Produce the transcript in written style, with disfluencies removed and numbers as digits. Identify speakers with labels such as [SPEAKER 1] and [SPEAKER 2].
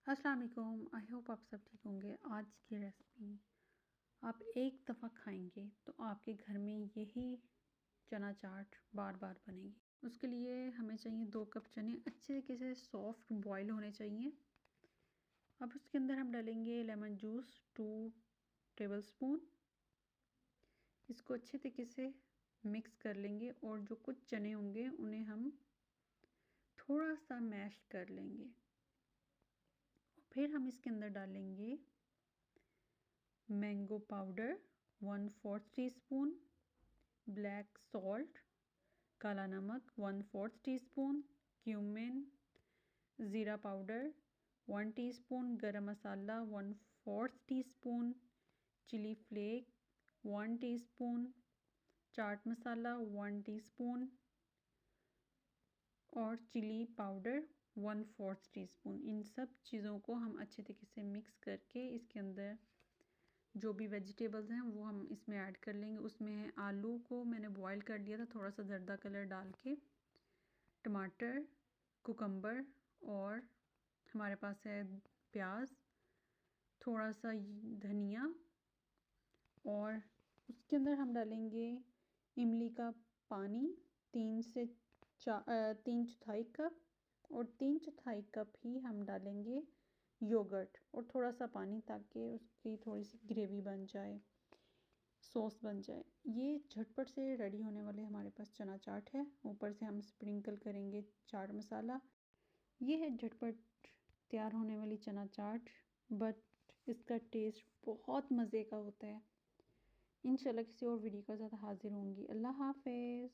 [SPEAKER 1] अस्सलाम वालेकुम। I hope आप सब ठीक होंगे। आज की रेसिपी आप एक दफ़ा खाएंगे तो आपके घर में यही चना चाट बार बार बनेगी। उसके लिए हमें चाहिए 2 कप चने, अच्छे तरीके से सॉफ्ट बॉईल होने चाहिए। अब उसके अंदर हम डालेंगे लेमन जूस 2 टेबलस्पून। इसको अच्छे तरीके से मिक्स कर लेंगे और जो कुछ चने होंगे उन्हें हम थोड़ा सा मैश कर लेंगे। फिर हम इसके अंदर डालेंगे mango powder 1/4 teaspoon, black salt काला नमक 1/4 टीस्पून, क्यूमिन ज़ीरा पाउडर 1 टीस्पून, गरम मसाला 1/4 teaspoon, chilli flake 1 teaspoon, chaat masala 1 teaspoon और चिली पाउडर 1/4 टीस्पून। इन सब चीज़ों को हम अच्छे तरीके से मिक्स करके इसके अंदर जो भी वेजिटेबल्स हैं वो हम इसमें ऐड कर लेंगे। उसमें है आलू को मैंने बॉईल कर लिया था थोड़ा सा जर्दा कलर डाल के, टमाटर, कुकम्बर और हमारे पास है प्याज, थोड़ा सा धनिया और उसके अंदर हम डालेंगे इमली का पानी 3/4 कप और 3/4 कप ही हम डालेंगे योगर्ट और थोड़ा सा पानी, ताकि उसकी थोड़ी सी ग्रेवी बन जाए, सॉस बन जाए। ये झटपट से रेडी होने वाले हमारे पास चना चाट है। ऊपर से हम स्प्रिंकल करेंगे चाट मसाला। ये है झटपट तैयार होने वाली चना चाट, बट इसका टेस्ट बहुत मज़े का होता है। इंशाल्लाह किसी और वीडियो के साथ हाजिर होंगी। अल्लाह हाफिज़।